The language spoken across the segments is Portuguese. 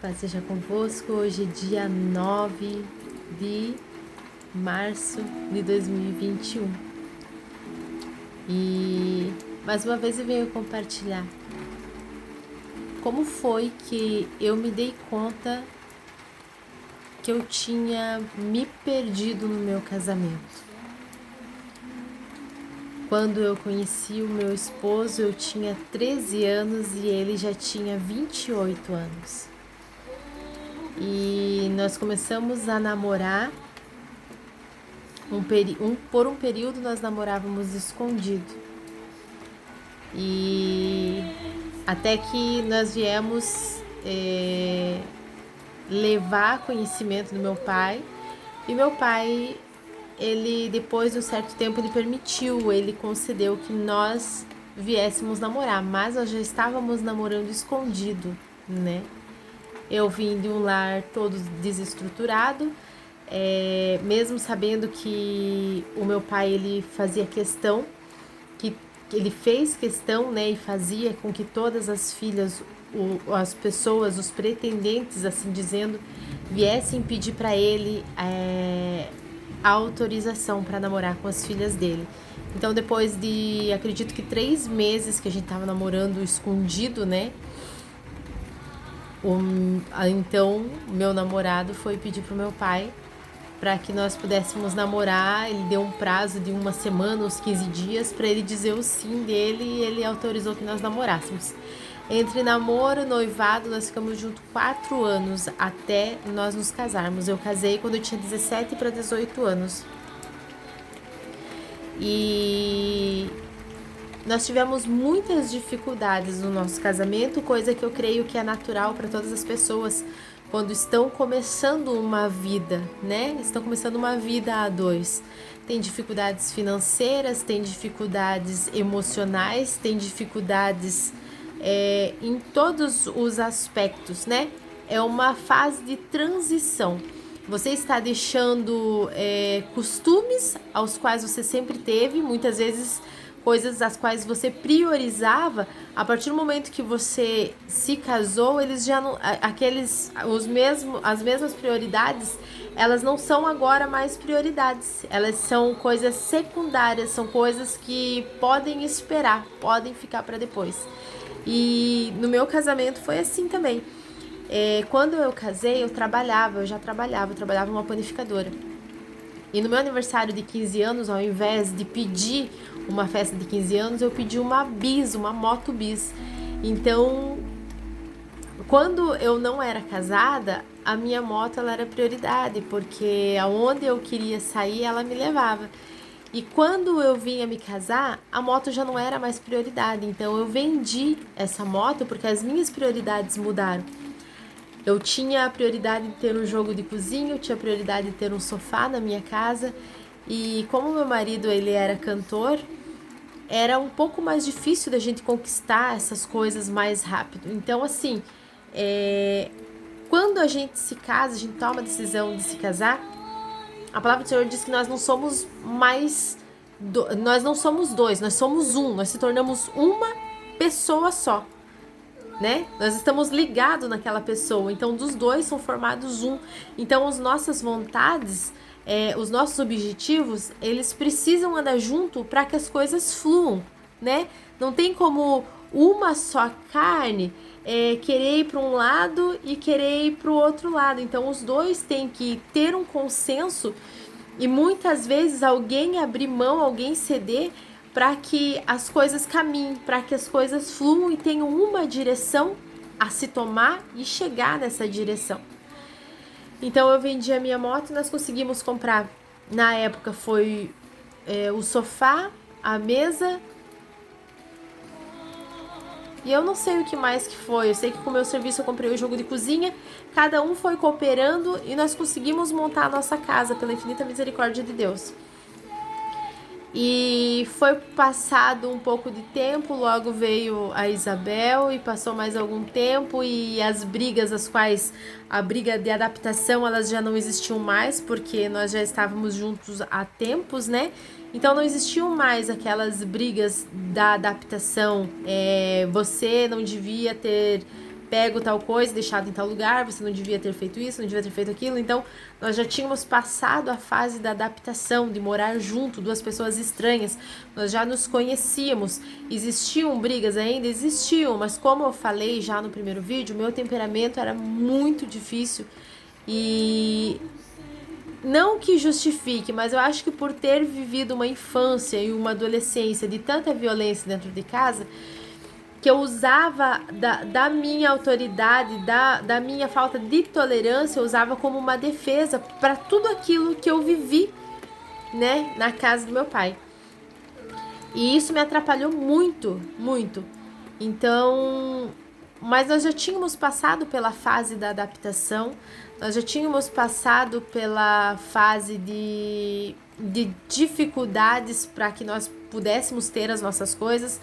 Paz seja convosco. Hoje é dia 9 de março de 2021. E mais uma vez eu venho compartilhar como foi que eu me dei conta que eu tinha me perdido no meu casamento. Quando eu conheci o meu esposo, eu tinha 13 anos e ele já tinha 28 anos. E nós começamos a namorar. Por um período nós namorávamos escondido. E até que nós viemos levar conhecimento do meu pai. E meu pai, ele depois de um certo tempo, ele permitiu, ele concedeu que nós viéssemos namorar. Mas nós já estávamos namorando escondido, né? Eu vim de um lar todo desestruturado, mesmo sabendo que o meu pai ele fazia questão, que ele fez questão, né, e fazia com que todas as filhas, as pessoas, os pretendentes, assim dizendo, viessem pedir para ele a autorização para namorar com as filhas dele. Então, depois de, acredito que 3 meses que a gente tava namorando escondido, né, então meu namorado foi pedir pro meu pai para que nós pudéssemos namorar. Ele deu um prazo de 1 semana, uns 15 dias, para ele dizer o sim dele, e ele autorizou que nós namorássemos. Entre namoro e noivado, nós ficamos juntos 4 anos até nós nos casarmos. Eu casei quando eu tinha 17 para 18 anos. E nós tivemos muitas dificuldades no nosso casamento, coisa que eu creio que é natural para todas as pessoas quando estão começando uma vida, né? Estão começando uma vida a dois. Tem dificuldades financeiras, tem dificuldades emocionais, tem dificuldades em todos os aspectos, né? É uma fase de transição. Você está deixando costumes aos quais você sempre teve, muitas vezes coisas as quais você priorizava. A partir do momento que você se casou, eles já não, as mesmas prioridades, elas não são agora mais prioridades. Elas são coisas secundárias, são coisas que podem esperar, podem ficar para depois. E no meu casamento foi assim também. Quando eu casei, eu já trabalhava numa panificadora. E no meu aniversário de 15 anos, ao invés de pedir uma festa de 15 anos, eu pedi uma bis, uma moto bis. Então, quando eu não era casada, a minha moto ela era prioridade, porque aonde eu queria sair, ela me levava. E quando eu vinha me casar, a moto já não era mais prioridade. Então, eu vendi essa moto porque as minhas prioridades mudaram. Eu tinha a prioridade de ter um jogo de cozinha, eu tinha a prioridade de ter um sofá na minha casa. E como meu marido ele era cantor, era um pouco mais difícil da gente conquistar essas coisas mais rápido. Então, assim, quando a gente se casa, a gente toma a decisão de se casar, a palavra do Senhor diz que nós não somos mais... nós não somos dois, nós somos um. Nós se tornamos uma pessoa só. Né? Nós estamos ligados naquela pessoa, então dos dois são formados um. Então as nossas vontades, os nossos objetivos, eles precisam andar junto para que as coisas fluam, né? Não tem como uma só carne querer ir para um lado e querer ir para o outro lado. Então os dois têm que ter um consenso e muitas vezes alguém abrir mão, alguém ceder para que as coisas caminhem, para que as coisas fluam e tenham uma direção a se tomar e chegar nessa direção. Então eu vendi a minha moto e nós conseguimos comprar. Na época foi o sofá, a mesa e eu não sei o que mais que foi. Eu sei que com o meu serviço eu comprei o jogo de cozinha. Cada um foi cooperando e nós conseguimos montar a nossa casa pela infinita misericórdia de Deus. E foi passado um pouco de tempo, logo veio a Isabel e passou mais algum tempo e as brigas, as quais a briga de adaptação, elas já não existiam mais, porque nós já estávamos juntos há tempos, né? Então não existiam mais aquelas brigas da adaptação. Você não devia ter pego tal coisa, deixado em tal lugar, você não devia ter feito isso, não devia ter feito aquilo. Então, nós já tínhamos passado a fase da adaptação, de morar junto, duas pessoas estranhas. Nós já nos conhecíamos. Existiam brigas ainda? Existiam, mas como eu falei já no primeiro vídeo, meu temperamento era muito difícil e não que justifique, mas eu acho que por ter vivido uma infância e uma adolescência de tanta violência dentro de casa, que eu usava da minha autoridade, da minha falta de tolerância, eu usava como uma defesa para tudo aquilo que eu vivi, né, na casa do meu pai. E isso me atrapalhou muito, muito. Então, mas nós já tínhamos passado pela fase da adaptação, nós já tínhamos passado pela fase de dificuldades para que nós pudéssemos ter as nossas coisas.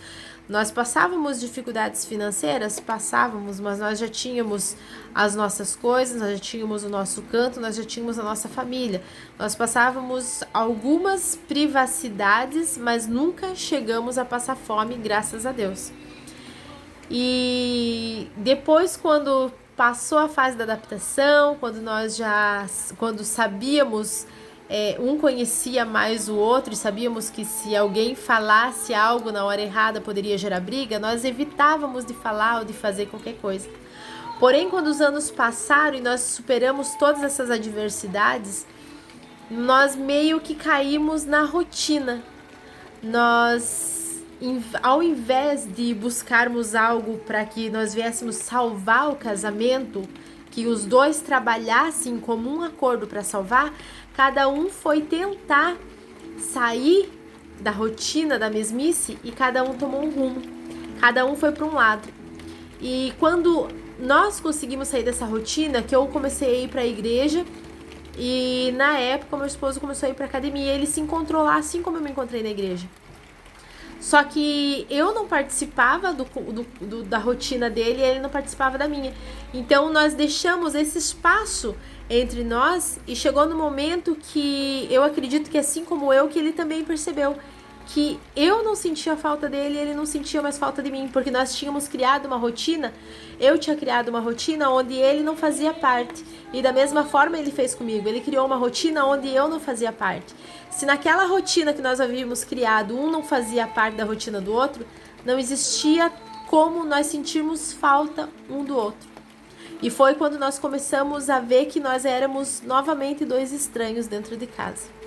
Nós passávamos dificuldades financeiras? Passávamos, mas nós já tínhamos as nossas coisas, nós já tínhamos o nosso canto, nós já tínhamos a nossa família. Nós passávamos algumas privacidades, mas nunca chegamos a passar fome, graças a Deus. E depois, quando passou a fase da adaptação, quando sabíamos, um conhecia mais o outro e sabíamos que se alguém falasse algo na hora errada poderia gerar briga, nós evitávamos de falar ou de fazer qualquer coisa. Porém, quando os anos passaram e nós superamos todas essas adversidades, nós meio que caímos na rotina. Nós, ao invés de buscarmos algo para que nós viéssemos salvar o casamento, que os dois trabalhassem em comum acordo para salvar, cada um foi tentar sair da rotina, da mesmice, e cada um tomou um rumo. Cada um foi para um lado. E quando nós conseguimos sair dessa rotina, que eu comecei a ir para a igreja, e na época meu esposo começou a ir para academia, e ele se encontrou lá assim como eu me encontrei na igreja. Só que eu não participava da rotina dele e ele não participava da minha. Então nós deixamos esse espaço entre nós e chegou no momento que eu acredito que assim como eu, que ele também percebeu que eu não sentia falta dele e ele não sentia mais falta de mim, porque nós tínhamos criado uma rotina, eu tinha criado uma rotina onde ele não fazia parte, e da mesma forma ele fez comigo, ele criou uma rotina onde eu não fazia parte. Se naquela rotina que nós havíamos criado, um não fazia parte da rotina do outro, não existia como nós sentirmos falta um do outro. E foi quando nós começamos a ver que nós éramos novamente dois estranhos dentro de casa.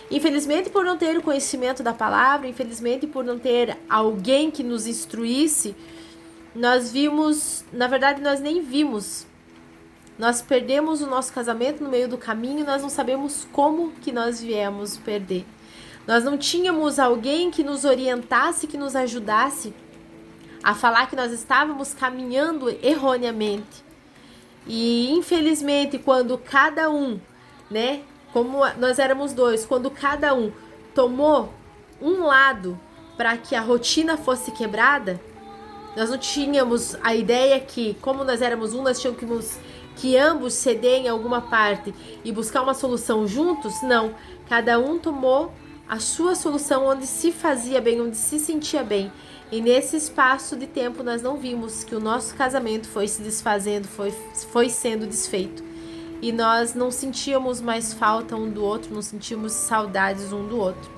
Infelizmente, por não ter o conhecimento da palavra, infelizmente por não ter alguém que nos instruísse, nós vimos, na verdade nós nem vimos, nós perdemos o nosso casamento no meio do caminho e nós não sabemos como que nós viemos perder. Nós não tínhamos alguém que nos orientasse, que nos ajudasse a falar que nós estávamos caminhando erroneamente. E infelizmente, quando cada um, né, como nós éramos dois, quando cada um tomou um lado para que a rotina fosse quebrada, nós não tínhamos a ideia que, como nós éramos um, nós tínhamos que ambos ceder em alguma parte e buscar uma solução juntos. Não, cada um tomou a sua solução onde se fazia bem, onde se sentia bem. E nesse espaço de tempo nós não vimos que o nosso casamento foi se desfazendo, foi sendo desfeito. E nós não sentíamos mais falta um do outro, não sentíamos saudades um do outro.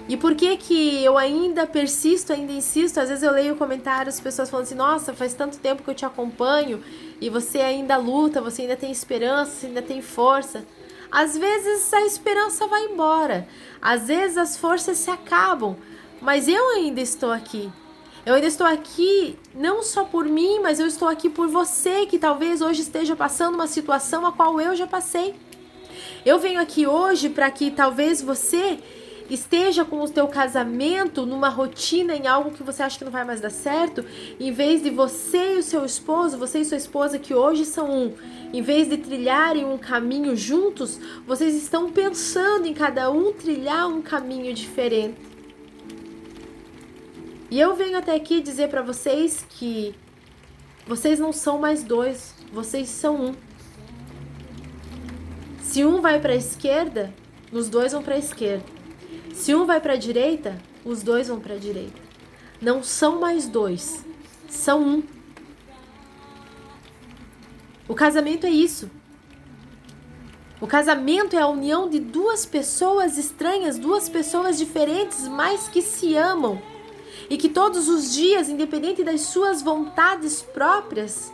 E por que eu ainda persisto, ainda insisto? Às vezes eu leio comentários, pessoas falando assim, nossa, faz tanto tempo que eu te acompanho e você ainda luta, você ainda tem esperança, você ainda tem força. Às vezes a esperança vai embora, às vezes as forças se acabam, mas eu ainda estou aqui. Eu ainda estou aqui não só por mim, mas eu estou aqui por você que talvez hoje esteja passando uma situação a qual eu já passei. Eu venho aqui hoje para que talvez você esteja com o teu casamento numa rotina, em algo que você acha que não vai mais dar certo, em vez de você e o seu esposo, você e sua esposa que hoje são um, em vez de trilharem um caminho juntos, vocês estão pensando em cada um trilhar um caminho diferente. E eu venho até aqui dizer para vocês que vocês não são mais dois, vocês são um. Se um vai para a esquerda, os dois vão para a esquerda. Se um vai para a direita, os dois vão para a direita. Não são mais dois, são um. O casamento é isso. O casamento é a união de duas pessoas estranhas, duas pessoas diferentes, mas que se amam. E que todos os dias, independente das suas vontades próprias,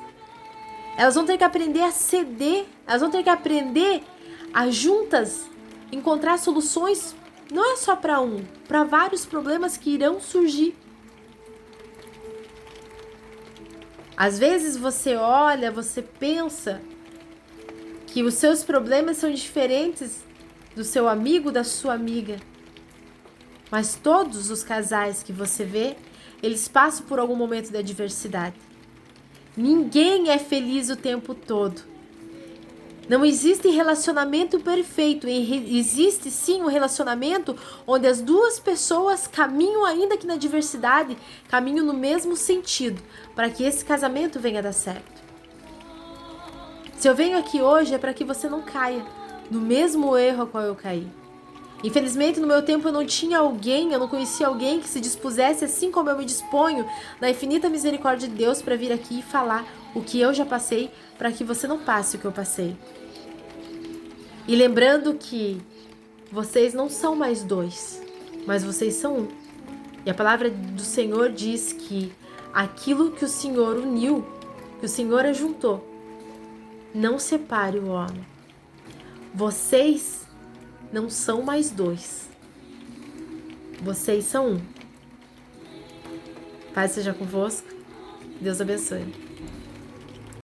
elas vão ter que aprender a ceder, elas vão ter que aprender a juntas encontrar soluções, não é só para um, para vários problemas que irão surgir. Às vezes você olha, você pensa que os seus problemas são diferentes do seu amigo, da sua amiga. Mas todos os casais que você vê, eles passam por algum momento de adversidade. Ninguém é feliz o tempo todo. Não existe relacionamento perfeito. Existe sim um relacionamento onde as duas pessoas caminham, ainda que na diversidade, caminham no mesmo sentido, para que esse casamento venha a dar certo. Se eu venho aqui hoje é para que você não caia no mesmo erro ao qual eu caí. Infelizmente, no meu tempo eu não tinha alguém, eu não conhecia alguém que se dispusesse, assim como eu me disponho, na infinita misericórdia de Deus, para vir aqui e falar o que eu já passei, para que você não passe o que eu passei. E lembrando que vocês não são mais dois, mas vocês são um. E a palavra do Senhor diz que aquilo que o Senhor uniu, que o Senhor ajuntou, não separe o homem. Vocês não são mais dois. Vocês são um. Paz seja convosco. Deus abençoe.